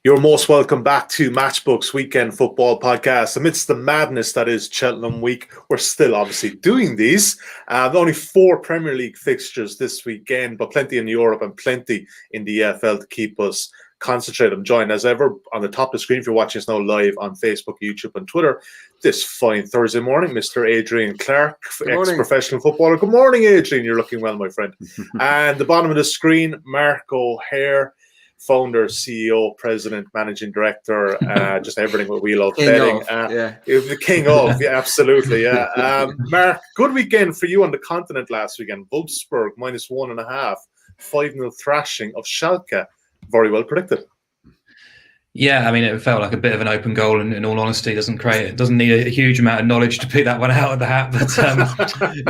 You're most welcome back to Matchbook's Weekend Football Podcast. Amidst the madness that is Cheltenham Week, we're still obviously doing these. Only 4 Premier League fixtures this weekend, but plenty in Europe and plenty in the EFL to keep us concentrated. I'm joined as ever on the top of the screen if you're watching us now live on Facebook, YouTube and Twitter this fine Thursday morning, Mr. Adrian Clarke, ex-professional footballer. Good morning, Adrian. You're looking well, my friend. And the bottom of the screen, Mark O'Hare, founder, CEO, president, managing director, just everything what we love betting. The king of, yeah, absolutely, yeah. Mark, good weekend for you on the continent last weekend. Wolfsburg -1.5, 5-0 thrashing of Schalke. Very well predicted. Yeah, I mean, it felt like a bit of an open goal, and in all honesty, it doesn't need a huge amount of knowledge to pick that one out of the hat. But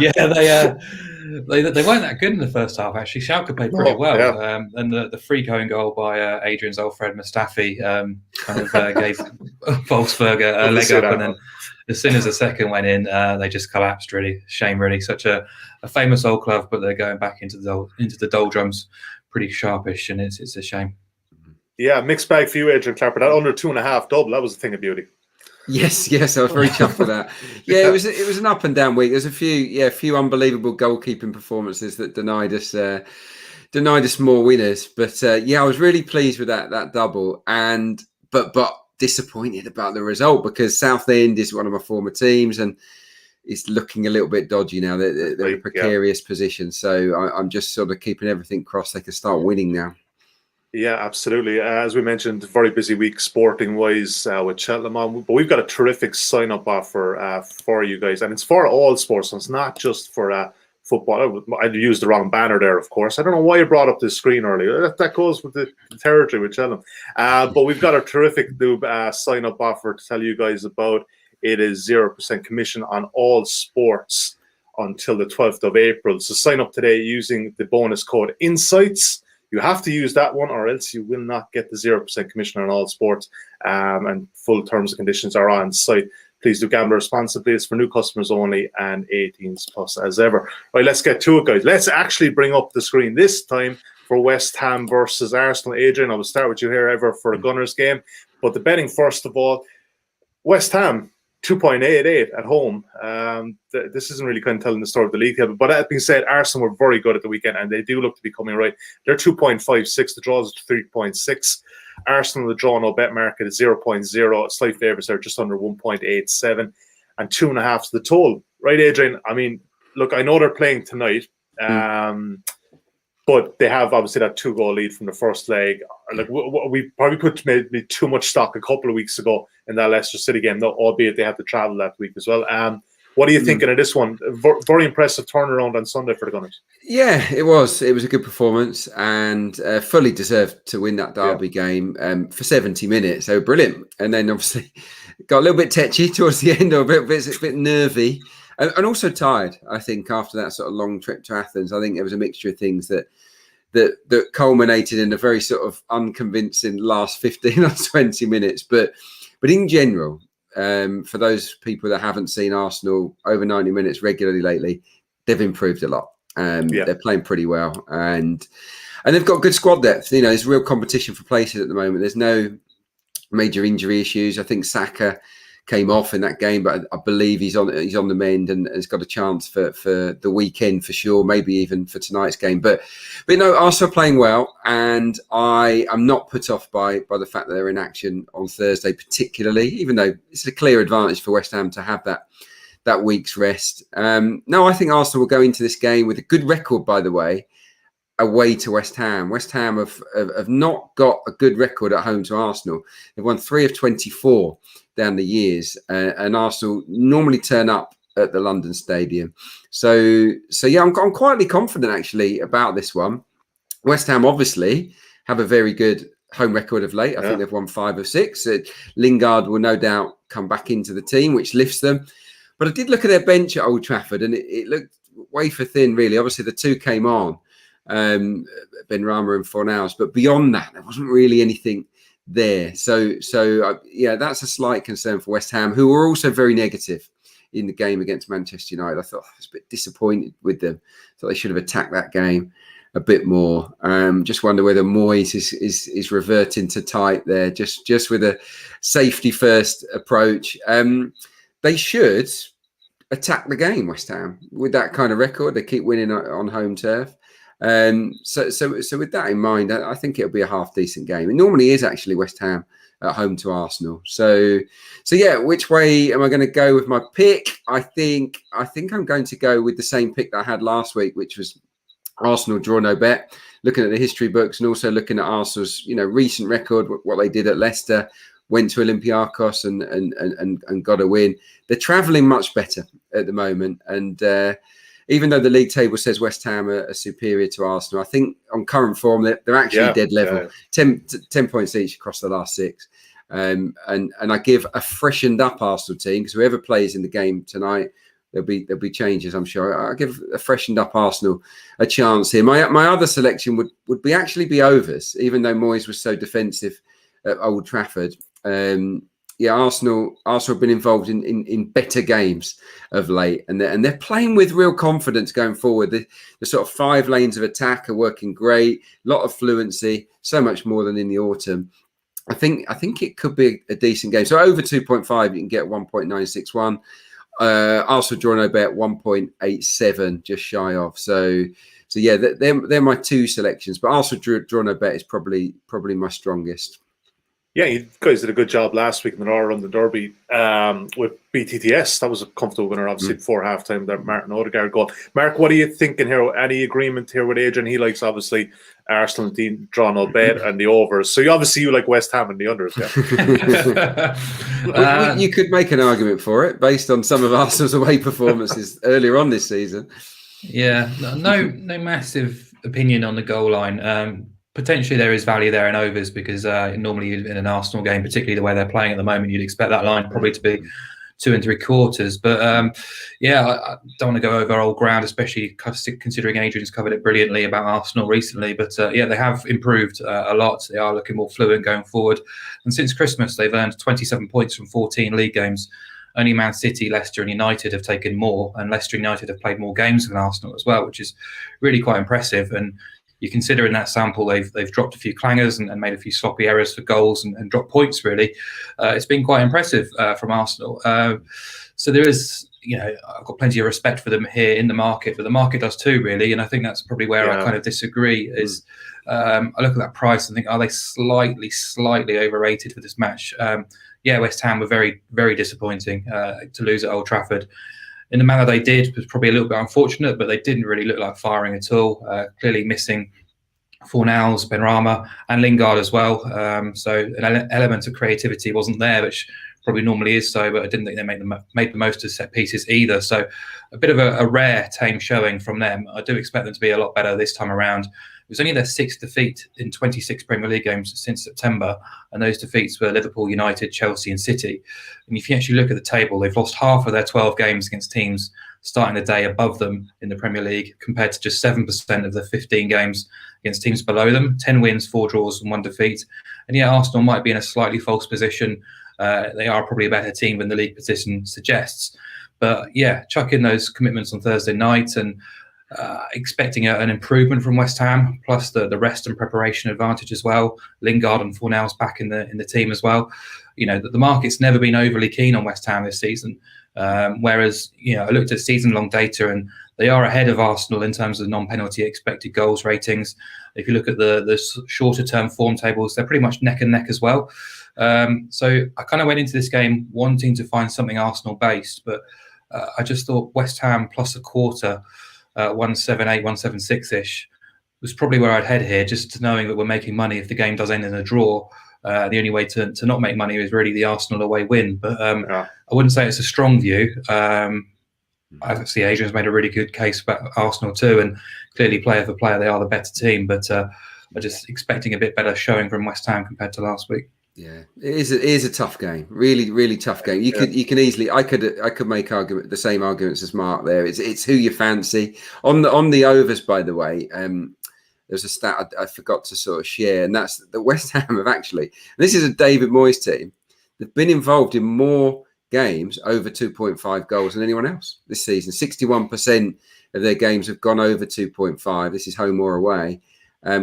yeah, they weren't that good in the first half. Actually, Schalke played pretty well, yeah. And the free going goal by Adrian's old friend Mustafi kind of gave Wolfsburg a leg up, and then as soon as the second went in, they just collapsed. Really, shame. Really, such a famous old club, but they're going back into the doldrums pretty sharpish, and it's a shame. Yeah, mixed bag for you, Adrian Clarke. That under 2.5 double, that was a thing of beauty. Yes, I was very chuffed with that. Yeah, it was an up and down week. There's a few unbelievable goalkeeping performances that denied us more winners. But I was really pleased with that double, but disappointed about the result because Southend is one of my former teams and it's looking a little bit dodgy now. They're in a precarious position, so I'm just sort of keeping everything crossed they can start winning now. Yeah, absolutely. As we mentioned, very busy week sporting-wise with Cheltenham on. But we've got a terrific sign-up offer for you guys. And it's for all sports. So it's not just for football. I used the wrong banner there, of course. I don't know why you brought up the screen earlier. That goes with the territory with Cheltenham. But we've got a terrific new sign-up offer to tell you guys about. It is 0% commission on all sports until the 12th of April. So sign up today using the bonus code INSIGHTS. You have to use that one or else you will not get the 0% commission on all sports. And full terms and conditions are on site. Please do gamble responsibly. It's for new customers only and 18s plus as ever. Right, let's get to it, guys. Let's actually bring up the screen this time for West Ham versus Arsenal. Adrian, I will start with you here ever for a Gunners game. But the betting, first of all, West Ham, 2.88 at home. This isn't really kind of telling the story of the league table. But that being said, Arsenal were very good at the weekend, and they do look to be coming right. They're 2.56. The draws are 3.6. Arsenal, the draw no bet market is 0.0. Slight favourites are just under 1.87, and 2.5 is the total. Right, Adrian? I mean, look, I know they're playing tonight. But they have obviously that 2-goal lead from the first leg. Like we probably put maybe too much stock a couple of weeks ago in that Leicester City game, albeit they had to travel that week as well. What are you thinking of this one? Very impressive turnaround on Sunday for the Gunners. Yeah, it was. It was a good performance and fully deserved to win that derby game for 70 minutes. So brilliant. And then obviously got a little bit tetchy towards the end, or a bit nervy. And also tired, I think, after that sort of long trip to Athens. I think there was a mixture of things that culminated in a very sort of unconvincing last 15 or 20 minutes. But in general, for those people that haven't seen Arsenal over 90 minutes regularly lately, they've improved a lot. They're playing pretty well. And they've got good squad depth. You know, there's real competition for places at the moment. There's no major injury issues. I think Saka came off in that game, but I believe he's on the mend and has got a chance for the weekend for sure, maybe even for tonight's game. But no, Arsenal are playing well, and I am not put off by the fact that they're in action on Thursday, particularly, even though it's a clear advantage for West Ham to have that week's rest. No, I think Arsenal will go into this game with a good record, by the way, away to West Ham. West Ham have not got a good record at home to Arsenal. They've won 3 of 24 down the years, and Arsenal normally turn up at the London Stadium. So yeah, I'm quietly confident actually about this one. West Ham obviously have a very good home record of late. I think they've won 5 of 6. Lingard will no doubt come back into the team, which lifts them. But I did look at their bench at Old Trafford, and it looked wafer thin, really. Obviously, the 2 came on, Benrahma and Fornals, but beyond that, there wasn't really anything there. So that's a slight concern for West Ham, who were also very negative in the game against Manchester United. I thought I was a bit disappointed with them. Thought they should have attacked that game. a bit more. Just wonder whether Moyes is reverting to type there, just with a safety first approach. They should attack the game, West Ham, with that kind of record. They keep winning on home turf. So with that in mind, I think it'll be a half decent game. It normally is actually, West Ham at home to Arsenal. So yeah, which way am I going to go with my pick? I think I'm going to go with the same pick that I had last week, which was Arsenal draw no bet. Looking at the history books and also looking at Arsenal's recent record, what they did at Leicester, went to Olympiacos and got a win. They're travelling much better at the moment, and even though the league table says West Ham are superior to Arsenal, I think on current form they're actually dead level. 10 points each across the last 6. And I give a freshened up Arsenal team, because whoever plays in the game tonight, there'll be changes, I'm sure. I give a freshened up Arsenal a chance here. My other selection would be overs, even though Moyes was so defensive at Old Trafford. Arsenal have been involved in better games of late, and they're playing with real confidence going forward. The sort of 5 lanes of attack are working great, a lot of fluency, so much more than in the autumn. I think it could be a decent game. So over 2.5, you can get 1.961. Arsenal draw no bet 1.87, just shy of. So yeah, they're my 2 selections. But Arsenal draw no bet is probably my strongest. Yeah, you guys did a good job last week in the All-Around the Derby with BTTS. That was a comfortable winner, obviously, before half-time, that Martin Odegaard goal. Mark, what are you thinking here? Any agreement here with Adrian? He likes, obviously, Arsenal draw no bet and the overs. So you like West Ham and the unders, yeah? You could make an argument for it based on some of Arsenal's away performances earlier on this season. Yeah, no massive opinion on the goal line. Potentially there is value there in overs, because normally in an Arsenal game, particularly the way they're playing at the moment, you'd expect that line probably to be 2 3/4. But I don't want to go over old ground, especially considering Adrian's covered it brilliantly about Arsenal recently. But they have improved a lot. They are looking more fluent going forward. And since Christmas, they've earned 27 points from 14 league games. Only Man City, Leicester and United have taken more, and Leicester United have played more games than Arsenal as well, which is really quite impressive. And you consider in that sample they've dropped a few clangers and made a few sloppy errors for goals and dropped points, really. It's been quite impressive from Arsenal. So there is, I've got plenty of respect for them here in the market, but the market does too, really. And I think that's probably where I kind of disagree is I look at that price and think, are they slightly overrated for this match? West Ham were very, very disappointing to lose at Old Trafford. In the manner they did was probably a little bit unfortunate, but they didn't really look like firing at all. Clearly missing Fornals, Benrahma and Lingard as well. So an element of creativity wasn't there, which probably normally is so, but I didn't think they made the most of set pieces either. So a bit of a rare tame showing from them. I do expect them to be a lot better this time around. It was only their 6th defeat in 26 Premier League games since September, and those defeats were Liverpool, United, Chelsea and City. And if you actually look at the table, they've lost half of their 12 games against teams starting the day above them in the Premier League, compared to just 7% of the 15 games against teams below them. 10 wins, 4 draws and 1 defeat. And Arsenal might be in a slightly false position. They are probably a better team than the league position suggests. But chuck in those commitments on Thursday night and expecting an improvement from West Ham, plus the rest and preparation advantage as well. Lingard and Fornals back in the team as well. The market's never been overly keen on West Ham this season. Whereas I looked at season-long data and they are ahead of Arsenal in terms of non-penalty expected goals ratings. If you look at the shorter-term form tables, they're pretty much neck and neck as well. So I kind of went into this game wanting to find something Arsenal-based, but I just thought West Ham plus a quarter, 178, 176-ish, was probably where I'd head here, just knowing that we're making money if the game does end in a draw. The only way to not make money is really the Arsenal away win. But I wouldn't say it's a strong view. I see Adrian's made a really good case about Arsenal too, and clearly player for player, they are the better team. But I'm just expecting a bit better showing from West Ham compared to last week. Yeah, it is a tough game. Really, really tough game. You can easily. I could make the same arguments as Mark there. It's who you fancy on the overs. By the way, there's a stat I forgot to sort of share, and that's that West Ham have actually. And this is a David Moyes team. They've been involved in more games over 2.5 goals than anyone else this season. 61% of their games have gone over 2.5. This is home or away,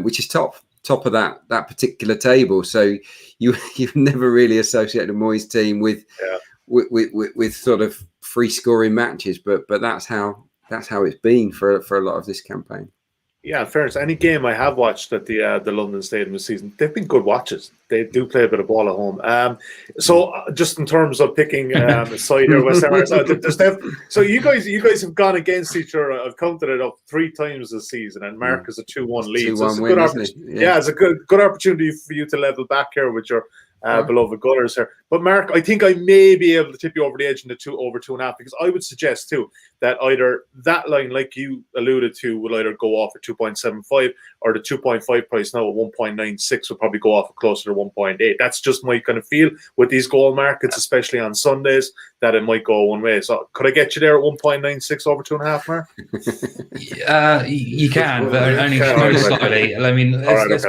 which is top of that particular table. So you've never really associated a Moyes team with sort of free scoring matches, but that's how it's been for a lot of this campaign. Yeah, in fairness, any game I have watched at the London Stadium this season, they've been good watches. They do play a bit of ball at home. So just in terms of picking a side here, West Ham, so you guys have gone against each other. I've counted it up 3 times this season, and Mark is a 2-1 lead. So it's a good opportunity. Yeah, it's a good opportunity for you to level back here with your beloved Gunners here. But Mark, I think I may be able to tip you over the edge into over 2.5, because I would suggest too that either that line, like you alluded to, will either go off at 2.75, or the 2.5 price now at 1.96 will probably go off at closer to 1.8. That's just my kind of feel with these goal markets, especially on Sundays, that it might go one way. So could I get you there at 1.96 over 2.5, Mark? You can, but only slightly. I mean, let's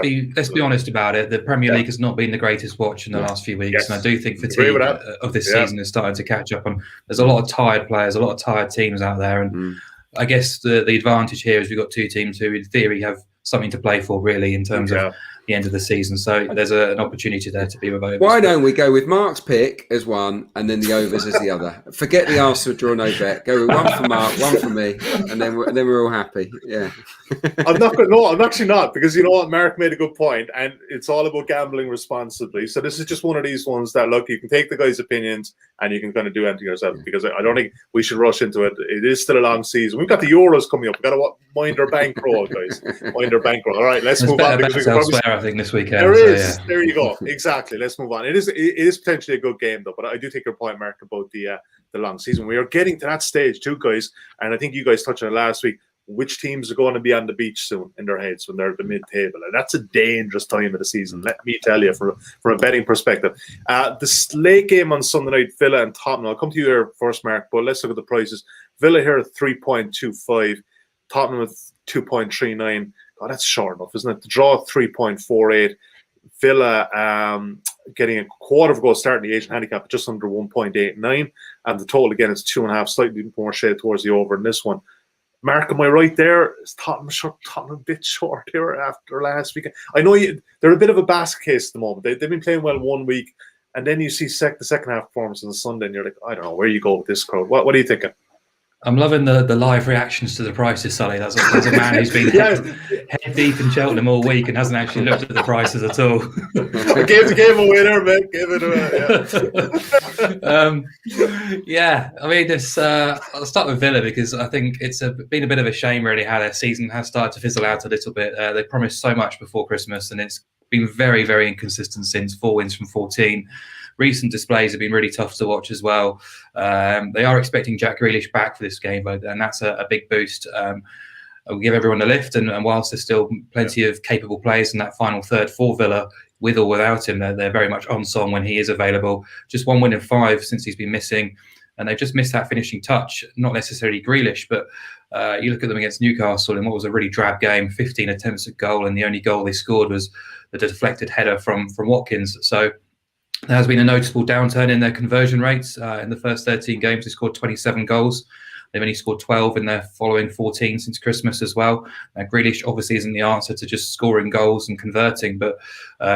be honest about it. The Premier League has not been the greatest watch in the last few weeks, and I do think fatigue of this season is starting to catch up. And there's a lot of tired players, a lot of tired teams out there, and I guess the advantage here is we've got 2 teams who, in theory, have something to play for, really, in terms of the end of the season. So there's an opportunity there to be with overs. Why don't we go with Mark's pick as one, and then the overs as the other? Forget the Arsenal draw no bet. Go with one for Mark, one for me, and then we're all happy. Yeah. I'm not going. No, I'm actually not, because you know what, Mark made a good point, and it's all about gambling responsibly. So this is just one of these ones that, look, you can take the guy's opinions and you can kind of do anything yourself, because I don't think we should rush into it. It is still a long season. We've got the Euros coming up. We've got to mind our bankroll, guys. Mind our bankroll. All right, let's move on. I think this weekend. There you go. Exactly. Let's move on. It is potentially a good game, though, but I do take your point, Mark, about the long season. We are getting to that stage too, guys, and I think you guys touched on it last week. Which teams are going to be on the beach soon in their heads when they're at the mid-table? And that's a dangerous time of the season, let me tell you, from a betting perspective. The late game on Sunday night, Villa and Tottenham. I'll come to you there first, Mark, but let's look at the prices. Villa here at 3.25, Tottenham at 2.39. Oh, that's short enough, isn't it? The draw at 3.48. Villa getting a quarter of a goal starting the Asian handicap at just under 1.89. And the total, again, is 2.5, slightly more shade towards the over in this one. Mark, am I right there? Is Tottenham a bit short here after last weekend? I know they're a bit of a basket case at the moment. They've been playing well 1 week, and then you see the second half performance on the Sunday, and you're like, I don't know, where you go with this crowd. What are you thinking? I'm loving the live reactions to the prices, Sully. There's a man who's been head deep in Cheltenham all week and hasn't actually looked at the prices at all. I gave the game away there, mate. Give it away. Yeah. I mean, I'll start with Villa, because I think it's been a bit of a shame, really, how their season has started to fizzle out a little bit. They promised so much before Christmas, and it's been very, very inconsistent since. 4 wins from 14. Recent displays have been really tough to watch as well. They are expecting Jack Grealish back for this game, and that's a big boost. We'll give everyone a lift, and whilst there's still plenty of capable players in that final third for Villa, with or without him, they're very much on song when he is available. Just 1 win in 5 since he's been missing, and they've just missed that finishing touch. Not necessarily Grealish, but you look at them against Newcastle in what was a really drab game, 15 attempts at goal, and the only goal they scored was the deflected header from Watkins. So there has been a noticeable downturn in their conversion rates. In the first 13 games, they scored 27 goals. They've only scored 12 in their following 14 since Christmas as well. Grealish obviously isn't the answer to just scoring goals and converting, but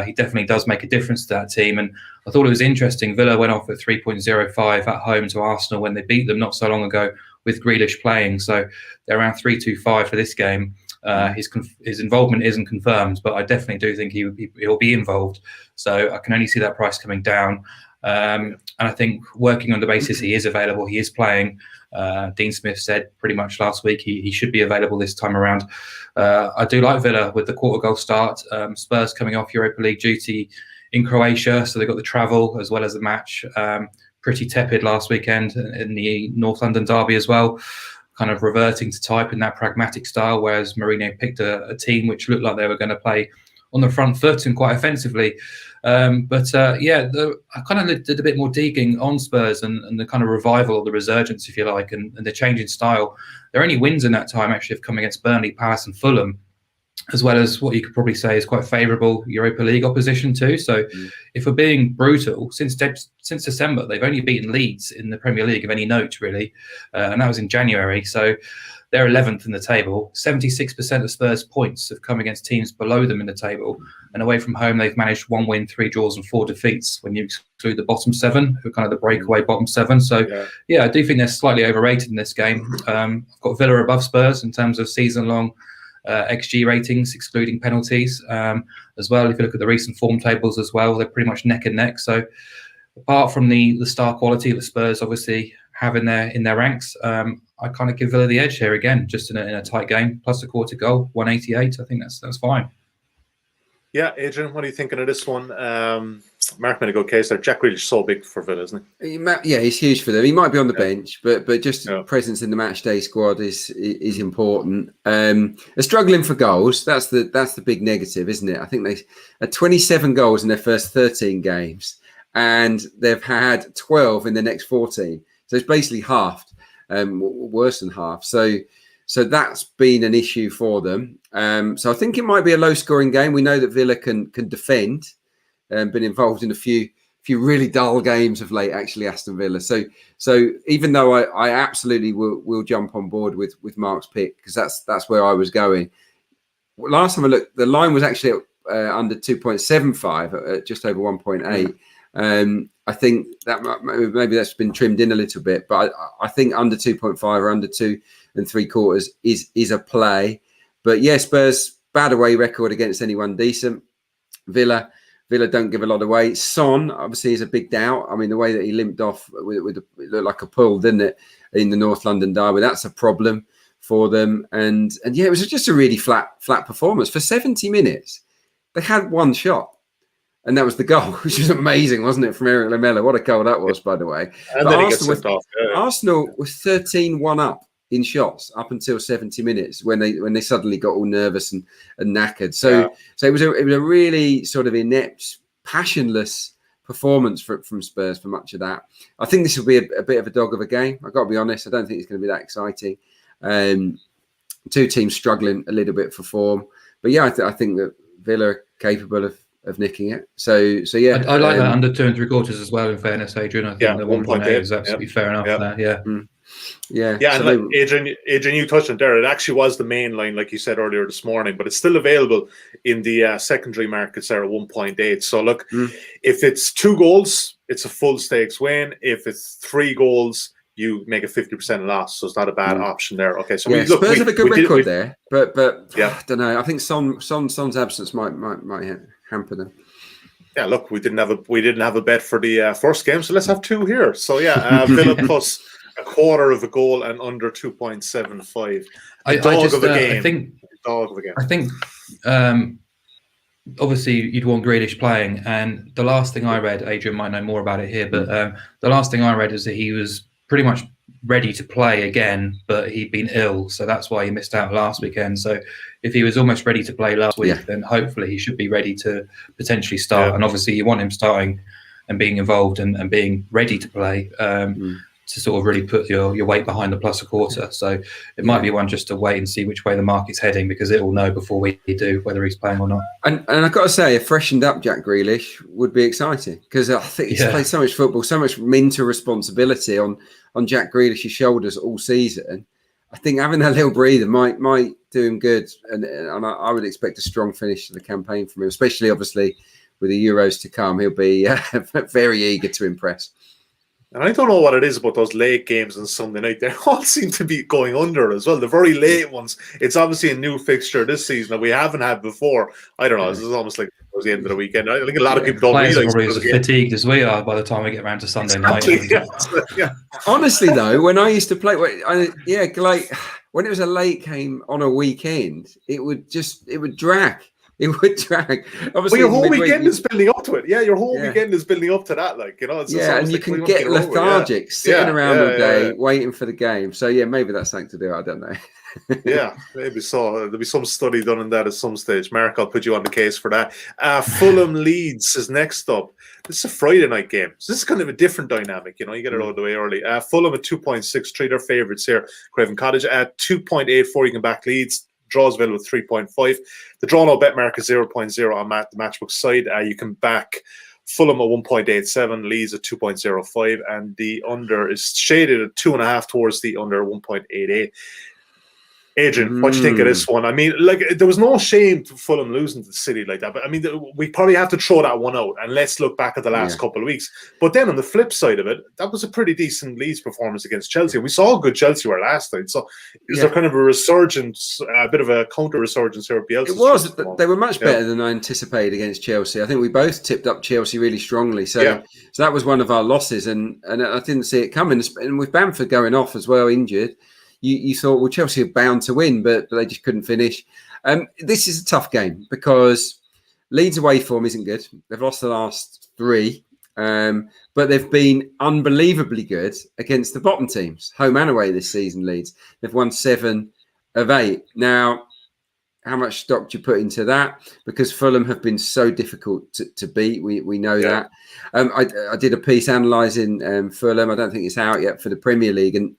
he definitely does make a difference to that team. And I thought it was interesting. Villa went off at 3.05 at home to Arsenal when they beat them not so long ago with Grealish playing. So they're around 3.25 for this game. His involvement isn't confirmed, but I definitely do think he'll be involved. So I can only see that price coming down. And I think working on the basis he is available, he is playing. Dean Smith said pretty much last week he should be available this time around. I do like Villa with the quarter goal start. Spurs coming off Europa League duty in Croatia, so they've got the travel as well as the match. Pretty tepid last weekend in the North London derby as well, kind of reverting to type in that pragmatic style, whereas Mourinho picked a team which looked like they were going to play on the front foot and quite offensively. I kind of did a bit more digging on Spurs and the kind of revival or the resurgence, if you like, and the change in style. Their only wins in that time actually have come against Burnley, Palace and Fulham. as well as what you could probably say is quite favourable Europa League opposition too. So if we're being brutal, since December, they've only beaten Leeds in the Premier League of any note, really. And that was in January. So they're 11th in the table. 76% of Spurs' points have come against teams below them in the table. And away from home, they've managed 1 win, 3 draws and 4 defeats when you exclude the bottom 7, who are kind of the breakaway bottom 7. So, yeah, I do think they're slightly overrated in this game. I've got Villa above Spurs in terms of season-long XG ratings, excluding penalties. As well, if you look at the recent form tables as well, they're pretty much neck and neck. So apart from the star quality that Spurs obviously have in their ranks, I kind of give Villa the edge here again, just in a tight game, plus a quarter goal, 188. I think that's fine. Yeah, Adrian, what are you thinking of this one? Mark made a good case there. Jack Grealish is so big for Villa, isn't he? Yeah, he's huge for them. He might be on the bench, but just presence in the match day squad is important. They're struggling for goals. That's the big negative, isn't it? I think they had 27 goals in their first 13 games, and they've had 12 in the next 14. So it's basically halved, worse than half. So that's been an issue for them. So I think it might be a low-scoring game. We know that Villa can defend. Been involved in a few really dull games of late, actually, Aston Villa. So even though I absolutely will jump on board with Mark's pick, because that's where I was going. Last time I looked, the line was actually under 2.75, at just over 1.8. I think that maybe that's been trimmed in a little bit, but I think under 2.5 or under 2 3/4 is a play. But yeah, Spurs bad away record against anyone decent. Villa don't give a lot away. Son obviously is a big doubt. I mean, the way that he limped off with it looked like a pull, didn't it, in the North London derby? That's a problem for them. And yeah, it was just a really flat performance for 70 minutes. They had one shot. And that was the goal, which was amazing, wasn't it, from Eric Lamela? What a goal that was, by the way. And then Arsenal was 13-1 up in shots up until 70 minutes when they suddenly got all nervous and knackered. So it was a really sort of inept, passionless performance from Spurs for much of that. I think this will be a bit of a dog of a game. I've got to be honest. I don't think it's going to be that exciting. Two teams struggling a little bit for form. But yeah, I think that Villa are capable of nicking it. So yeah, I like that under 2 3/4 as well. In fairness, Adrian, I think the 1.8 is absolutely fair enough. There, Yeah. So and Adrian, you touched on there. It actually was the main line, like you said earlier this morning, but it's still available in the secondary markets there at 1.8. So look, if it's 2 goals, it's a full stakes win. If it's 3 goals, you make a 50% loss. So it's not a bad option there. Okay, so Spurs have a good record there, but I don't know. I think Son's absence might hamper them. Yeah, look, we didn't have a bet for the first game, so let's have 2 here. So yeah, Villa plus a quarter of a goal and under 2.75. Dog of a game. I think obviously you'd want Grealish playing, and the last thing I read, Adrian might know more about it here, but the last thing I read is that he was pretty much ready to play again, but he'd been ill, so that's why he missed out last weekend. So if he was almost ready to play last week, then hopefully he should be ready to potentially start. And obviously you want him starting and being involved and being ready to play to sort of really put your weight behind the plus a quarter. So it might be one just to wait and see which way the market's heading, because it will know before we do whether he's playing or not. And I've got to say, a freshened up Jack Grealish would be exciting, because I think he's played so much football, so much mental responsibility on Jack Grealish's shoulders all season. I think having that little breather might do him good, and I would expect a strong finish to the campaign from him, especially obviously with the Euros to come. He'll be very eager to impress. And I don't know what it is about those late games on Sunday night. They all seem to be going under as well. The very late ones. It's obviously a new fixture this season that we haven't had before. I don't know. This is almost like it was the end of the weekend. I think a lot of people don't realize. Probably as fatigued as we are by the time we get around to Sunday night. Honestly, though, when I used to play, like when it was a late game on a weekend, it would drag. It would drag. Obviously, your whole weekend is building up to it. Yeah, your whole weekend is building up to that. Like, it's and you can get lethargic, sitting around all day, waiting for the game. So yeah, maybe that's something to do. I don't know. Yeah, maybe so. There'll be some study done on that at some stage. Mark, I'll put you on the case for that. Fulham Leeds is next up. This is a Friday night game. So this is kind of a different dynamic. You get it out of the way early. Fulham at 2.63, they're favourites here. Craven Cottage at 2.84, you can back Leeds. draws available at 3.5. The draw no bet mark is 0.0 on the matchbook side. You can back Fulham at 1.87, Leeds at 2.05, and the under is shaded at 2.5 towards the under 1.88. Adrian, what do you think of this one? I mean, like, there was no shame to Fulham losing to the City like that, but I mean, we probably have to throw that one out and let's look back at the last couple of weeks. But then on the flip side of it, that was a pretty decent Leeds performance against Chelsea. We saw how good Chelsea were last night. So is there kind of a resurgence, a bit of a counter resurgence here at Bielsa? It was. They were much better than I anticipated against Chelsea. I think we both tipped up Chelsea really strongly. So that was one of our losses, and I didn't see it coming. And with Bamford going off as well, injured, you thought, well, Chelsea are bound to win, but they just couldn't finish. This is a tough game because Leeds' away form isn't good. They've lost the last 3, but they've been unbelievably good against the bottom teams, home and away this season, Leeds. They've won 7 of 8. Now, how much stock do you put into that? Because Fulham have been so difficult to beat. We know that. I did a piece analysing Fulham. I don't think it's out yet for the Premier League, and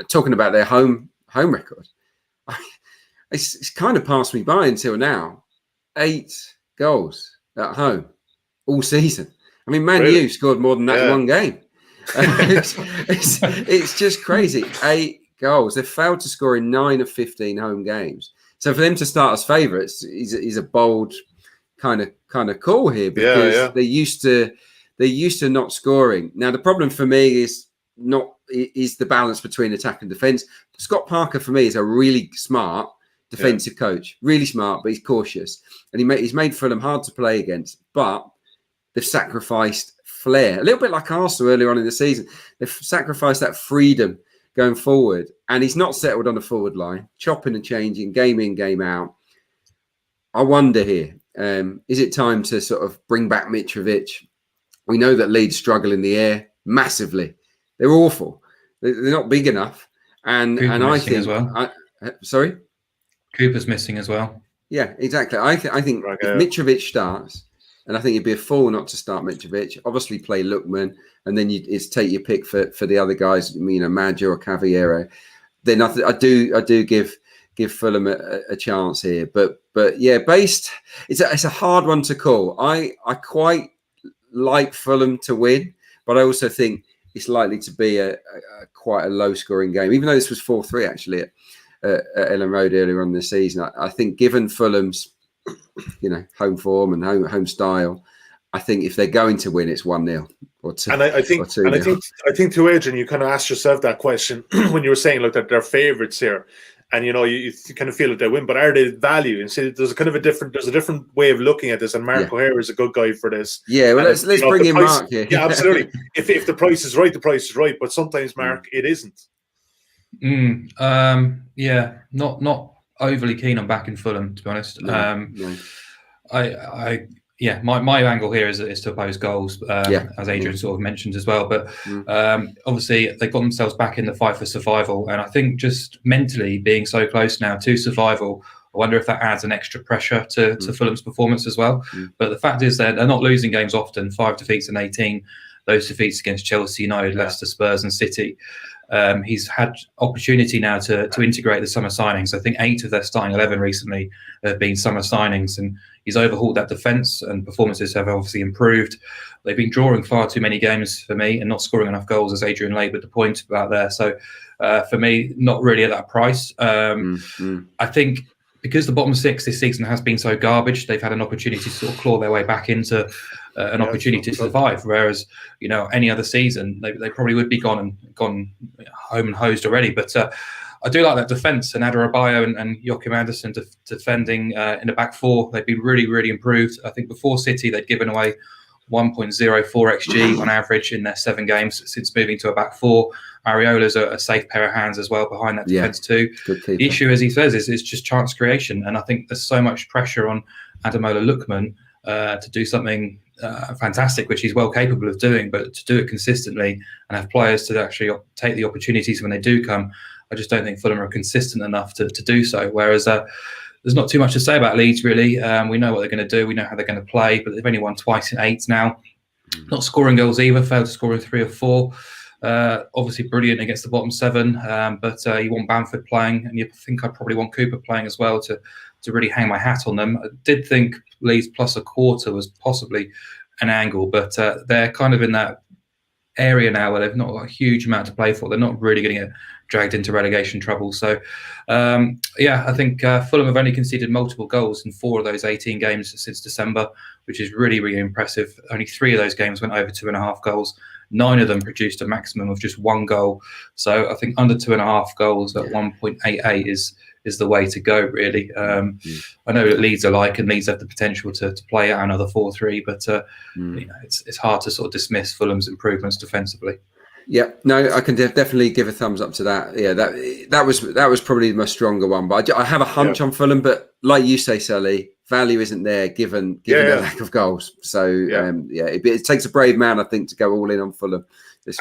talking about their home record, it's kind of passed me by until now. 8 goals at home all season. I mean, Man U scored more than that in one game. It's just crazy. 8 goals. They've failed to score in 9 of 15 home games. So for them to start as favourites is a bold kind of call here, because they're used to not scoring. Now the problem for me is the balance between attack and defence. Scott Parker, for me, is a really smart defensive coach. Really smart, but he's cautious. And he's made Fulham hard to play against, but they've sacrificed flair. A little bit like Arsenal earlier on in the season. They've sacrificed that freedom going forward. And he's not settled on the forward line, chopping and changing, game in, game out. I wonder here, is it time to sort of bring back Mitrovic? We know that Leeds struggle in the air massively. They're awful. They're not big enough, and I think as well. Sorry, Cooper's missing as well. Yeah, exactly. I think if Mitrovic starts, and I think it'd be a fool not to start Mitrovic. Obviously, play Lookman, and then it's take your pick for the other guys. Maggio or Cavallero. Then I do give Fulham a chance here, but yeah, it's a hard one to call. I quite like Fulham to win, but I also think it's likely to be a quite a low-scoring game, even though this was 4-3 actually at Ellen Road earlier on this season. I think, given Fulham's home form and home style, I think if they're going to win, it's 1-0 or 2. And I think to Adrian, you kind of asked yourself that question when you were saying, look, that they're favourites here, and you kind of feel that they win, but are they value? And see, there's a different way of looking at this, and Mark O'Hare is a good guy for this. Yeah, well, let's bring in Mark here. Yeah, absolutely. If the price is right, the price is right, but sometimes, Mark, it isn't. Yeah, not overly keen on backing Fulham, to be honest. No. My angle here is to oppose goals, as Adrian sort of mentioned as well. But obviously, they got themselves back in the fight for survival. And I think just mentally being so close now to survival, I wonder if that adds an extra pressure to Fulham's performance as well. But the fact is that they're not losing games often, 5 defeats in 18. Those defeats against Chelsea, United, Leicester, Spurs and City. He's had opportunity now to integrate the summer signings. I think 8 of their starting 11 recently have been summer signings, and he's overhauled that defence, and performances have obviously improved. They've been drawing far too many games for me and not scoring enough goals, as Adrian laboured the point about there. So for me, not really at that price. I think because the bottom 6 this season has been so garbage, they've had an opportunity to sort of claw their way back into an opportunity to survive. Whereas, any other season, they probably would be gone home and hosed already. But I do like that defence, and Adebayo and Joachim Andersen defending in the back 4. They've been really, really improved. I think before City, they'd given away 1.04 XG on average in their 7 games since moving to a back 4. Areola's a safe pair of hands as well behind that defence too. The issue, as he says, is just chance creation, and I think there's so much pressure on Ademola Lookman to do something fantastic, which he's well capable of doing, but to do it consistently and have players to actually take the opportunities when they do come, I just don't think Fulham are consistent enough to do so. Whereas there's not too much to say about Leeds, really. We know what they're going to do. We know how they're going to play, but they've only won twice in 8 now. Not scoring goals either, failed to score in 3 or 4. Obviously brilliant against the bottom 7, but you want Bamford playing, and you think I'd probably want Cooper playing as well to really hang my hat on them. I did think Leeds plus a quarter was possibly an angle, but they're kind of in that area now where they've not got a huge amount to play for. They're not really going to get dragged into relegation trouble. So, I think Fulham have only conceded multiple goals in 4 of those 18 games since December, which is really, really impressive. Only 3 of those games went over 2.5 goals. 9 of them produced a maximum of just 1 goal. So I think under 2.5 goals at 1.88 is the way to go, really. I know that Leeds are and Leeds have the potential to play out another 4-3, but it's hard to sort of dismiss Fulham's improvements defensively. Yeah, no, I can definitely give a thumbs up to that. Yeah, that was probably my stronger one. But I have a hunch on Fulham, but like you say, Sally, value isn't there given the lack of goals. So it takes a brave man, I think, to go all in on Fulham.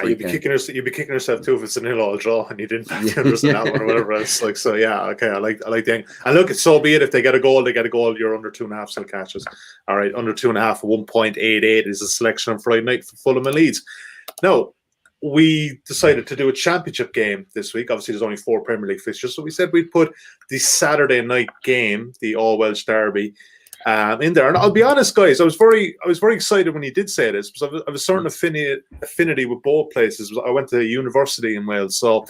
You'd be kicking yourself too if it's a 0-0 draw and you didn't back the others in that one or whatever else. Like, so yeah, okay, I like the angle. And look, it's so be it. If they get a goal, You're under 2.5 still catches. All right, under 2.5, 1.88 is a selection on Friday night for Fulham and Leeds. Now, we decided to do a championship game this week. Obviously, there's only 4 Premier League fixtures, so we said we'd put the Saturday night game, the All Welsh Derby, in there. And I'll be honest, guys, I was very excited when you did say this, because I was certain affinity with both places. I went to university in Wales, so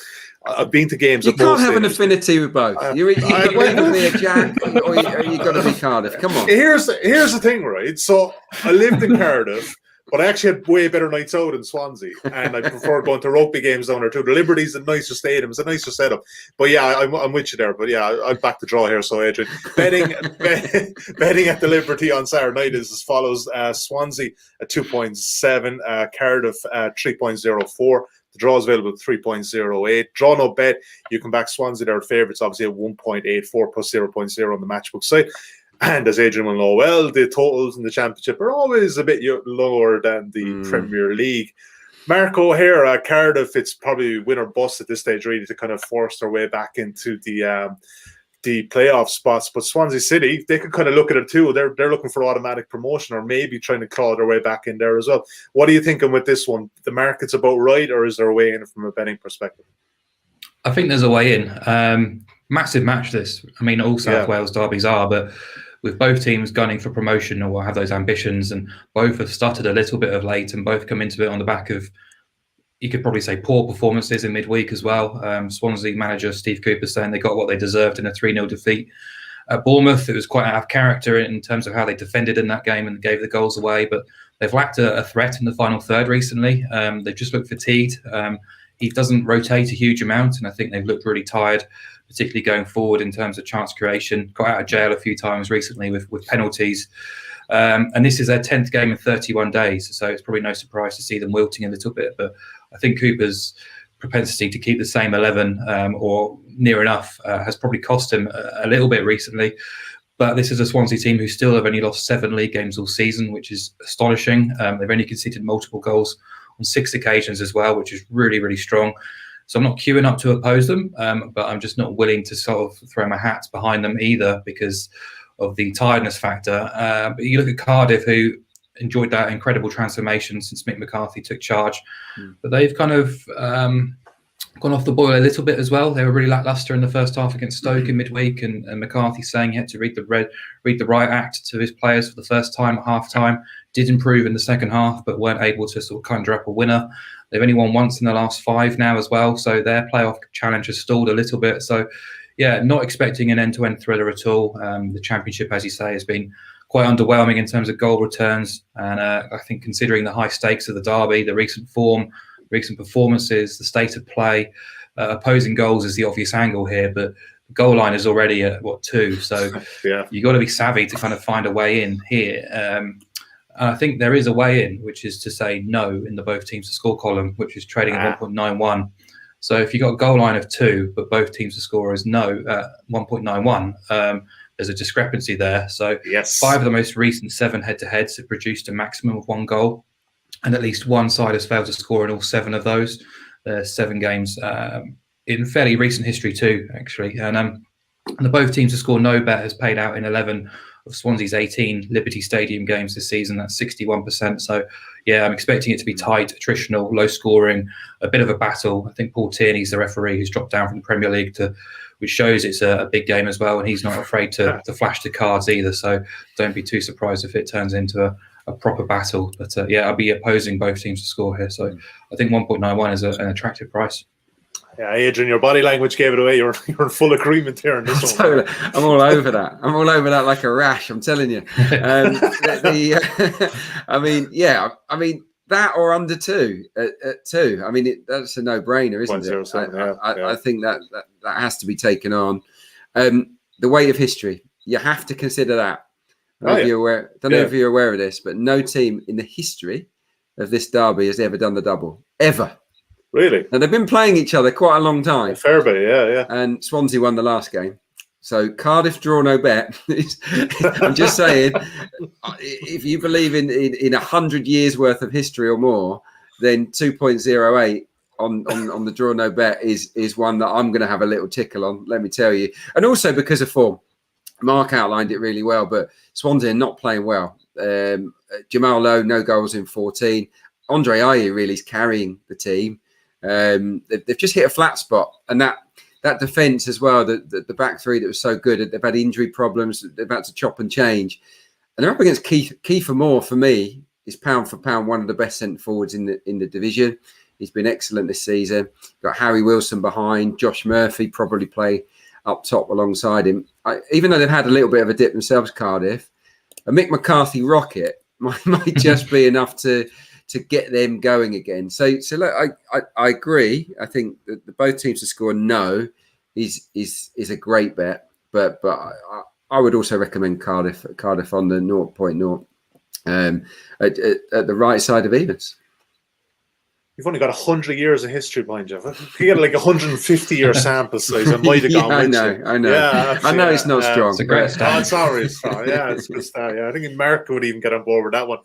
I've been to games. You can't have an affinity with both. You're either be a Jack or you got to be Cardiff. Come on. Here's the thing, right? So I lived in Cardiff. But I actually had way better nights out in Swansea, and I prefer going to rugby games down there too. The Liberty's a nicer stadium, it's a nicer setup. But yeah, I'm with you there. But yeah, I'm back to draw here. So Adrian, betting at the Liberty on Saturday night is as follows: Swansea at 2.7, Cardiff 3.04. The draw is available at 3.08. Draw no bet. You can back Swansea. They're favourites, obviously at 1.84 plus 0.0 on the matchbook site. And as Adrian will know well, the totals in the Championship are always a bit lower than the Premier League. Marco here, Cardiff, it's probably win or bust at this stage, really, to kind of force their way back into the playoff spots. But Swansea City, they could kind of look at it too. They're looking for automatic promotion, or maybe trying to claw their way back in there as well. What are you thinking with this one? The market's about right, or is there a way in from a betting perspective? I think there's a way in. Massive match this. I mean, all South Wales derbies are, but with both teams gunning for promotion or have those ambitions, and both have stuttered a little bit of late, and both come into it on the back of, you could probably say, poor performances in midweek as well. Swansea manager Steve Cooper saying they got what they deserved in a 3-0 defeat at Bournemouth. It was quite out of character in terms of how they defended in that game and gave the goals away, but they've lacked a threat in the final third recently. They've just looked fatigued. He doesn't rotate a huge amount, and I think they've looked really tired, particularly going forward in terms of chance creation. Got out of jail a few times recently with penalties. And this is their 10th game in 31 days, so it's probably no surprise to see them wilting a little bit. But I think Cooper's propensity to keep the same 11 or near enough has probably cost him a little bit recently. But this is a Swansea team who still have only lost 7 league games all season, which is astonishing. They've only conceded multiple goals on 6 occasions as well, which is really, really strong. So I'm not queuing up to oppose them, but I'm just not willing to sort of throw my hat behind them either because of the tiredness factor. But you look at Cardiff, who enjoyed that incredible transformation since Mick McCarthy took charge. But they've kind of gone off the boil a little bit as well. They were really lacklustre in the first half against Stoke in midweek, and McCarthy saying he had to read the right act to his players for the first time at half-time. Did improve in the second half, but weren't able to sort of conjure up a winner. They've only won once in the last 5 now as well, so their playoff challenge has stalled a little bit. So, yeah, not expecting an end-to-end thriller at all. The Championship, as you say, has been quite underwhelming in terms of goal returns, and I think considering the high stakes of the derby, the recent form, recent performances, the state of play, opposing goals is the obvious angle here, but the goal line is already at 2, so you've got to be savvy to kind of find a way in here. I think there is a way in, which is to say no in the both teams to score column, which is trading at 1.91. So if you've got a goal line of 2, but both teams to score is no at 1.91, there's a discrepancy there. So 5 of the most recent 7 head-to-heads have produced a maximum of 1 goal, and at least one side has failed to score in all 7 of those. There's 7 games in fairly recent history too, actually. And the both teams to score no bet has paid out in 11 of Swansea's 18 Liberty Stadium games this season. That's 61%. So, yeah, I'm expecting it to be tight, attritional, low scoring, a bit of a battle. I think Paul Tierney's the referee who's dropped down from the Premier League, which shows it's a big game as well, and he's not afraid to flash the cards either. So don't be too surprised if it turns into a proper battle. But yeah, I'll be opposing both teams to score here. So I think 1.91 is an attractive price. Yeah, Adrian, your body language gave it away. You're in full agreement here on this one. I'm all over that. I'm all over that like a rash. I'm telling you. I mean, that or under 2 at 2. I mean, that's a no-brainer, isn't it? I think that has to be taken on. The weight of history. You have to consider that. I don't know if you're aware of this, but no team in the history of this derby has ever done the double. Ever. Really? Now, they've been playing each other quite a long time. A fair bit, yeah. And Swansea won the last game. So Cardiff draw no bet. I'm just saying, if you believe in 100 years worth of history or more, then 2.08 on the draw no bet is one that I'm going to have a little tickle on, let me tell you. And also because of form. Mark outlined it really well, but Swansea are not playing well. Jamal Lowe, no goals in 14. Andre Ayew really is carrying the team. They've just hit a flat spot, and that defence as well, the back three that was so good, they've had injury problems, they've had to chop and change, and they're up against Kiefer Moore. For me, is pound for pound one of the best centre forwards in the division. He's been excellent this season. Got Harry Wilson behind, Josh Murphy probably play up top alongside him. Even though they've had a little bit of a dip themselves, Cardiff, a Mick McCarthy rocket might just be enough to get them going again. So look, I agree. I think that both teams to score no is a great bet, but I would also recommend Cardiff on the 0.0 at the right side of evens. You've only got 100 years of history behind you. If you get like 150-year sample size, it might have gone with you. I know. Yeah, I know it's not strong. It's a great start. It's already strong. Yeah, it's a good start. Yeah, I think America would even get on board with that one.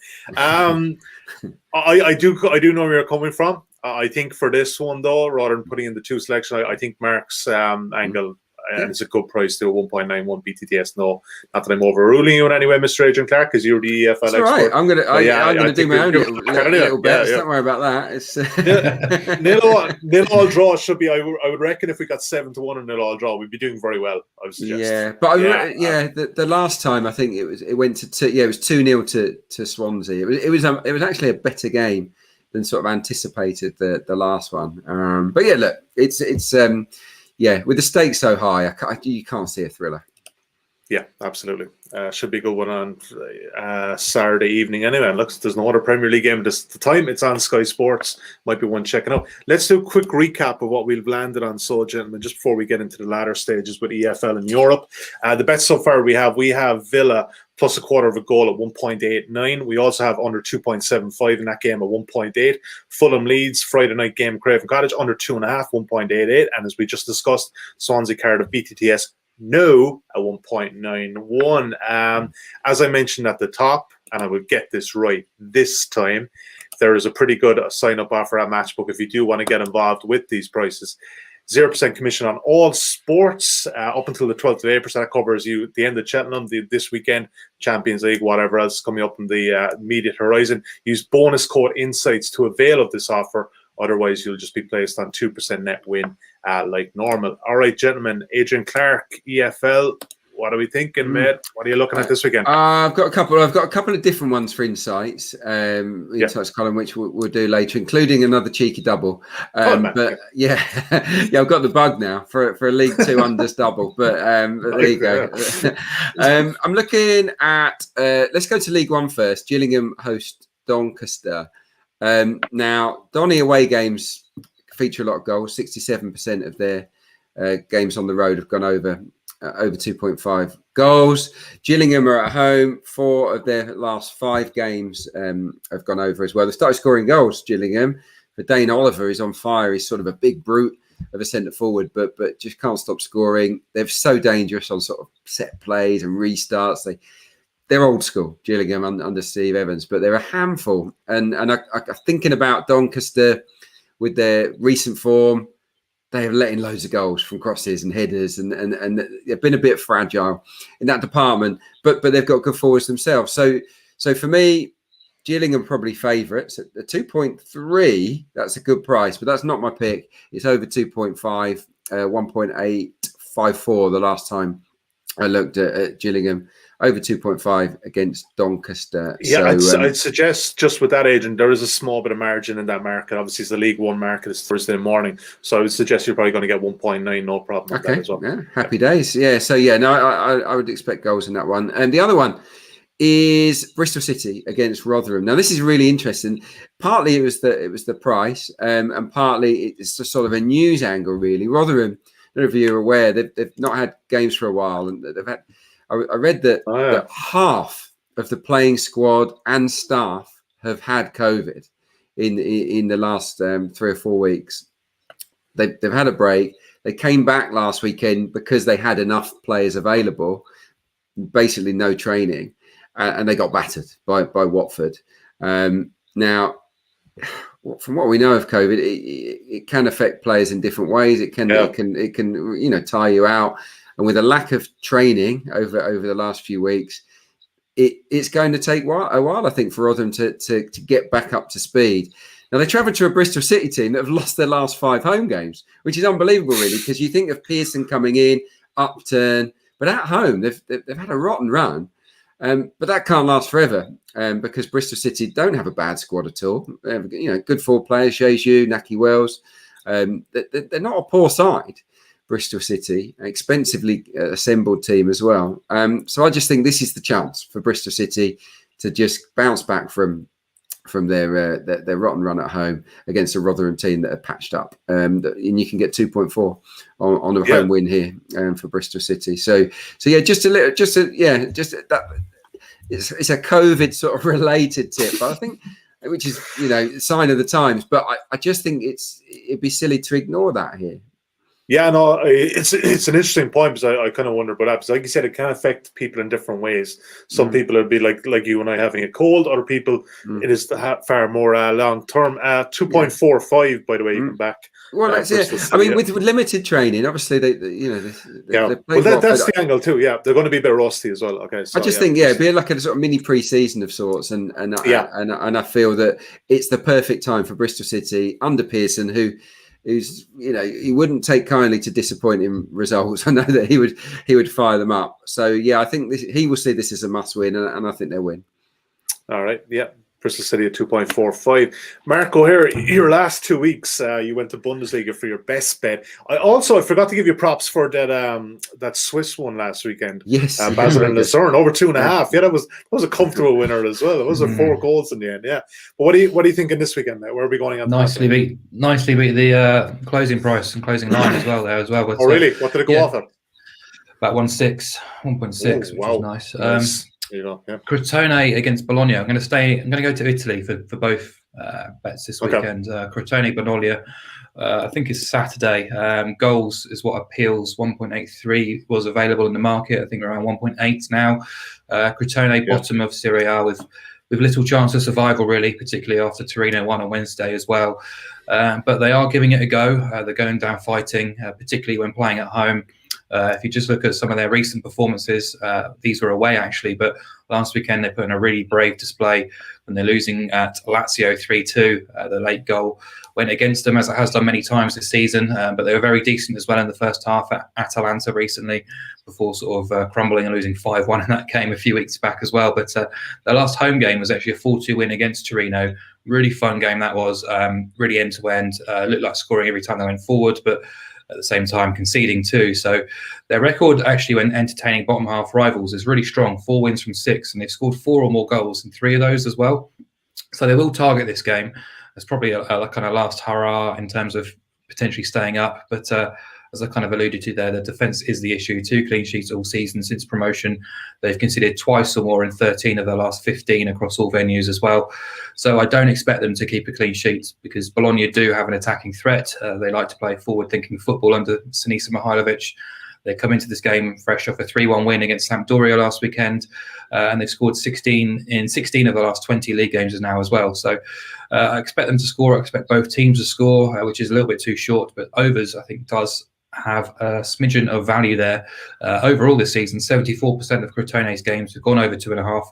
I do know where you're coming from. I think for this one though, rather than putting in the 2 selection, I think Mark's angle. And it's a good price to 1.91 BTTS. No, not that I'm overruling you in any way, Mr. Adrian Clarke, because you're the EFL expert. Right. I'm gonna do my own little bets. Don't worry about that. It's nil all draw should be. I would reckon if we got 7-1 and nil all draw, we'd be doing very well. I would suggest. Yeah, but the last time I think it went to it was 2-0 to Swansea. It was actually a better game than sort of anticipated the last one. But yeah, look, it's with the stakes so high, you can't see a thriller. Yeah, absolutely. Should be a good one on Saturday evening anyway. And look, there's no other Premier League game at the time. It's on Sky Sports. Might be one checking out. Let's do a quick recap of what we've landed on, so gentlemen, just before we get into the latter stages with EFL in Europe. The bets so far we have Villa plus a quarter of a goal at 1.89. We also have under 2.75 in that game at 1.8. Fulham Leeds, Friday night game, Craven Cottage, under 2.5, 1.88. And as we just discussed, Swansea Cardiff BTTS, no at 1.91. As I mentioned at the top, and I will get this right this time, there is a pretty good sign-up offer at Matchbook if you do want to get involved with these prices. 0% commission on all sports up until the 12th of April. So that covers you the end of Cheltenham, this weekend, Champions League, whatever else coming up in the immediate horizon. Use bonus code INSIGHTS to avail of this offer. Otherwise, you'll just be placed on 2% net win like normal. All right, gentlemen. Adrian Clarke, EFL. What are we thinking, mate? What are you looking at this weekend? I've got a couple of different ones for insights. Insights column, which we'll do later, including another cheeky double. I've got the bug now for a League Two unders double. But there you go. I'm looking at. Let's go to League One first. Gillingham host Doncaster. Now, Donny away games feature a lot of goals. 67% of their games on the road have gone over 2.5 goals. Gillingham are at home. 4 of their last 5 games have gone over as well. They started scoring goals, Gillingham. But Dane Oliver is on fire. He's sort of a big brute of a centre forward, but just can't stop scoring. They're so dangerous on sort of set plays and restarts. They're old school, Gillingham under Steve Evans, but they're a handful. And I'm thinking about Doncaster with their recent form. they have let in loads of goals from crosses and headers, and they've been a bit fragile in that department. But they've got good forwards themselves. So for me, Gillingham probably favourites at 2.3. That's a good price, but that's not my pick. It's over 2.5, 1.854 the last time I looked at Gillingham. Over 2.5 against Doncaster. Yeah, so, I'd suggest just with that, Adrian, there is a small bit of margin in that market. Obviously, it's the League One market. It's Thursday morning. So I would suggest you're probably going to get 1.9, no problem with that as well. Yeah, happy days. Yeah, so no, I would expect goals in that one. And the other one is Bristol City against Rotherham. Now, this is really interesting. Partly it was the price, and partly it's just sort of a news angle, really. Rotherham, I don't know if you're aware, they've not had games for a while, and they've had. I read that half of the playing squad and staff have had COVID in the last 3 or 4 weeks. They've had a break. They came back last weekend because they had enough players available, basically no training, and they got battered by Watford. Now, from what we know of COVID, it can affect players in different ways. It can tire you out. And with a lack of training over the last few weeks, it's going to take a while, I think, for Rotherham to get back up to speed. Now, they travelled to a Bristol City team that have lost their last 5 home games, which is unbelievable, really, because you think of Pearson coming in, Upton, but at home, they've had a rotten run. But that can't last forever because Bristol City don't have a bad squad at all. They have, good 4 players, Jeju, Naki Wells. They're not a poor side. Bristol City, an expensively assembled team as well. So I just think this is the chance for Bristol City to just bounce back from their rotten run at home against a Rotherham team that are patched up. And you can get 2.4 on a home win here for Bristol City. So yeah, it's a COVID sort of related tip, but I think, which is sign of the times. But I just think it'd be silly to ignore that here. Yeah, no, it's an interesting point because I kind of wonder about that. Because like you said, it can affect people in different ways. Some people would be like you and I having a cold. Other people, it is far more long term. 2.45, by the way, you come back. Well, that's it. I mean, with limited training, obviously they well, that's the angle too. Yeah, they're going to be a bit rusty as well. Okay, so, I just think it'd be like a sort of mini pre-season of sorts, and I feel that it's the perfect time for Bristol City under Pearson, who's he wouldn't take kindly to disappointing results. I know that he would fire them up. So yeah, I think he will see this as a must win, and I think they'll win. All right, yeah. Bristol City at 2.45. Marco, here, your last 2 weeks, you went to Bundesliga for your best bet. I forgot to give you props for that Swiss one last weekend. Yes, Basel and Lucerne over 2.5. Yeah, that was a comfortable winner as well. It was 4 goals in the end. Yeah, but what are you thinking this weekend? Where are we going? On nicely beat the closing price and closing line as well. But, oh really? What did it go off at? About 1.6, which wow. is nice. Nice. Yeah. Crotone against Bologna. I'm going to go to Italy for both bets this weekend. Crotone Bologna. I think it's Saturday. Goals is what appeals. 1.83 was available in the market. I think around 1.8 now. Crotone bottom of Serie A with little chance of survival, really, particularly after Torino won on Wednesday as well. But they are giving it a go. They're going down fighting, particularly when playing at home. If you just look at some of their recent performances, these were away actually, but last weekend they put in a really brave display when they're losing at Lazio 3-2. The late goal went against them, as it has done many times this season, but they were very decent as well in the first half at Atalanta recently, before sort of crumbling and losing 5-1 in that game a few weeks back as well. But their last home game was actually a 4-2 win against Torino. Really fun game that was, really end-to-end. Looked like scoring every time they went forward, but at the same time conceding too. So their record actually when entertaining bottom half rivals is really strong. 4 wins from 6, and they've scored 4 or more goals in 3 of those as well. So they will target this game. It's probably a kind of last hurrah in terms of potentially staying up. But as I kind of alluded to there, the defence is the issue. 2 clean sheets all season since promotion. They've conceded twice or more in 13 of their last 15 across all venues as well. So I don't expect them to keep a clean sheet because Bologna do have an attacking threat. They like to play forward-thinking football under Sinisa Mihajlovic. They come into this game fresh off a 3-1 win against Sampdoria last weekend, and they've scored 16 in 16 of the last 20 league games now as well. So I expect them to score. I expect both teams to score, which is a little bit too short, but overs I think does have a smidgen of value there. Overall this season, 74% of Crotone's games have gone over 2.5,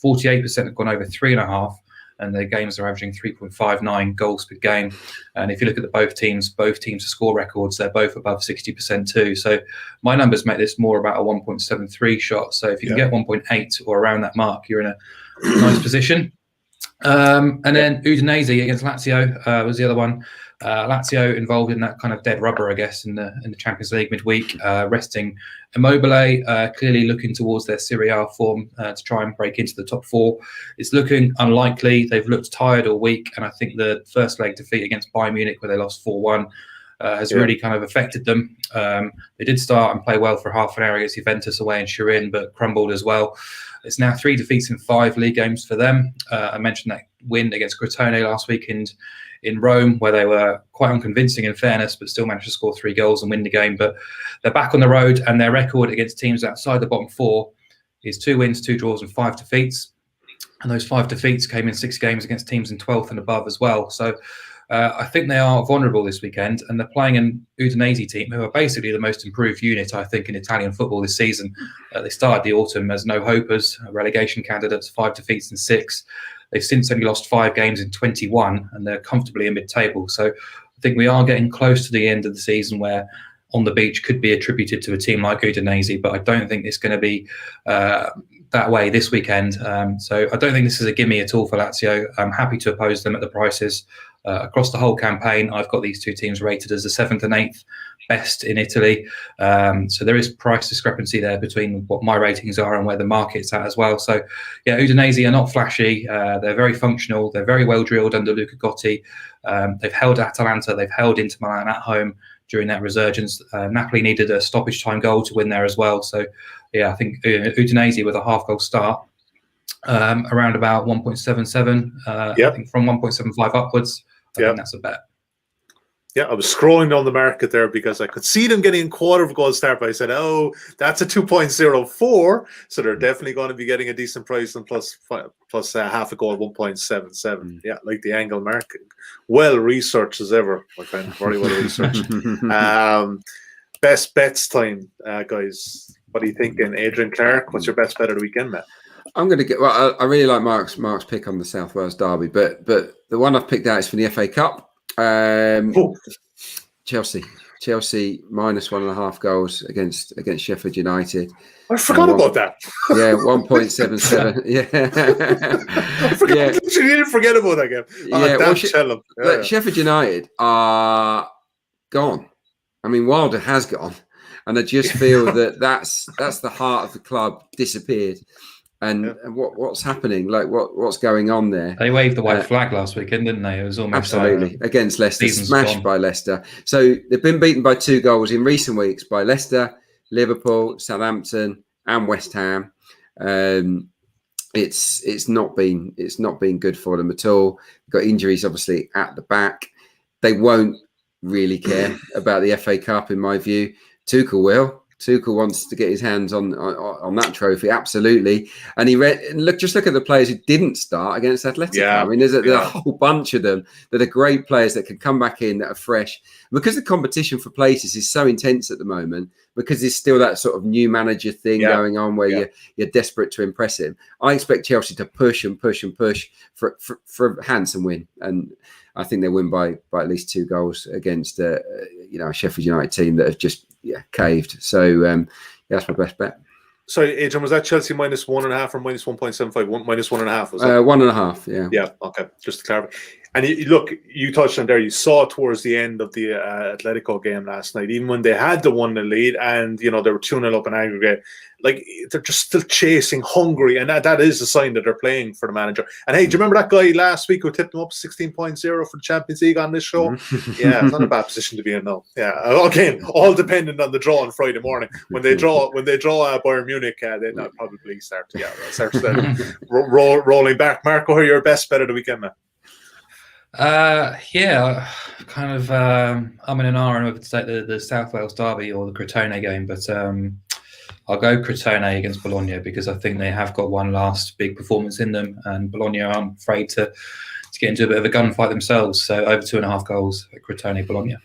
48% have gone over 3.5, and their games are averaging 3.59 goals per game. And if you look at both teams' score records, they're both above 60% too. So my numbers make this more about a 1.73 shot. So if you can get 1.8 or around that mark, you're in a nice position. And then Udinese against Lazio was the other one. Lazio involved in that kind of dead rubber, I guess, in the Champions League midweek, resting Immobile, clearly looking towards their Serie A form to try and break into the top 4. It's looking unlikely. They've looked tired all week, and I think the first leg defeat against Bayern Munich, where they lost 4-1, has really kind of affected them. They did start and play well for half an hour against Juventus away in Turin, but crumbled as well. It's now 3 defeats in 5 league games for them. I mentioned that win against Crotone last weekend in Rome, where they were quite unconvincing in fairness, but still managed to score 3 goals and win the game. But they're back on the road, and their record against teams outside the bottom 4 is 2 wins, 2 draws, and 5 defeats. And those 5 defeats came in 6 games against teams in 12th and above as well. So I think they are vulnerable this weekend, and they're playing an Udinese team who are basically the most improved unit, I think, in Italian football this season. They started the autumn as no-hopers, relegation candidates, 5 defeats in 6. They've since only lost 5 games in 21, and they're comfortably in mid-table. So I think we are getting close to the end of the season where on the beach could be attributed to a team like Udinese, but I don't think it's going to be that way this weekend. So I don't think this is a gimme at all for Lazio. I'm happy to oppose them at the prices. Across the whole campaign, I've got these 2 teams rated as the 7th and 8th best in Italy. So there is price discrepancy there between what my ratings are and where the market's at as well. So yeah, Udinese are not flashy. They're very functional. They're very well drilled under Luca Gotti. They've held Atalanta. They've held Inter Milan at home during that resurgence. Napoli needed a stoppage time goal to win there as well. So yeah, I think Udinese with a half-goal start, around about 1.77. I think from 1.75 upwards, I think that's a bet. Yeah, I was scrolling down the market there because I could see them getting a quarter of a goal start, but I said, oh, that's a 2.04. So they're definitely going to be getting a decent price and plus half a goal, 1.77. Yeah, like the angle market. Well researched as ever, my friend. Very well researched. Best bets time, guys. What are you thinking? Adrian, Clarke, what's your best bet of the weekend, Matt? I'm going to get. Well, I really like Mark's pick on the South Wales derby, but the one I've picked out is for the FA Cup. Chelsea minus 1.5 goals against Sheffield United. I forgot about that. Yeah, 1.77. Yeah, I forgot. Yeah. You didn't forget about that game. Well, Sheffield United are gone. I mean, Wilder has gone, and I just feel that's the heart of the club disappeared. And what's happening? Like what's going on there? They waved the white flag last weekend, didn't they? It was almost absolutely against Leicester, smashed by Leicester. So they've been beaten by 2 goals in recent weeks by Leicester, Liverpool, Southampton, and West Ham. It's not been good for them at all. Got injuries obviously at the back. They won't really care about the FA Cup, in my view. Tuchel will. Tuchel wants to get his hands on that trophy, absolutely. And look at the players who didn't start against Atletico. Yeah, I mean, there's a whole bunch of them that are great players that can come back in that are fresh. Because the competition for places is so intense at the moment, because there's still that sort of new manager thing going on where you're desperate to impress him. I expect Chelsea to push and push and push for a handsome win, and I think they win by at least 2 goals against a Sheffield United team that have just caved. So that's my best bet. Sorry, Adrian, was that Chelsea minus 1.5 or minus 1.75? Minus 1.5 was that? 1.5. Yeah. Yeah. Okay. Just to clarify. And you touched on there. You saw towards the end of the Atletico game last night, even when they had the 1-0 lead, and they were 2-0 up in aggregate. Like they're just still chasing, hungry, and that is a sign that they're playing for the manager. And hey, do you remember that guy last week who tipped them up 16.0 for the Champions League on this show? Yeah, it's not a bad position to be in now. Yeah, again, all dependent on the draw on Friday morning. When they draw Bayern Munich, they'll probably start rolling back. Marco, who are your best bet of the weekend, man? Yeah, kind of. I'm in an hour and over to take the South Wales derby or the Crotone game, but I'll go Crotone against Bologna because I think they have got one last big performance in them, and Bologna aren't afraid to get into a bit of a gunfight themselves. So over 2.5 goals at Crotone Bologna.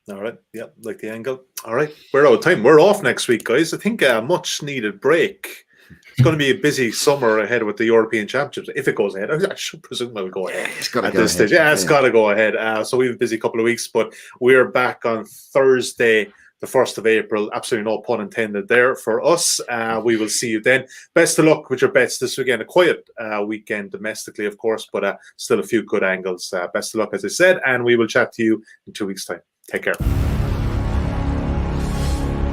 All right. Yeah, like the angle. All right. We're out of time. We're off next week, guys. I think a much needed break. It's going to be a busy summer ahead with the European Championships. If it goes ahead, I should presume it'll go ahead at this stage. Yeah, it's got to go ahead. So we have a busy couple of weeks, but we're back on Thursday, the 1st of April. Absolutely no pun intended there for us. We will see you then. Best of luck with your bets this weekend. A quiet weekend domestically, of course, but still a few good angles. Best of luck, as I said, and we will chat to you in 2 weeks' time. Take care.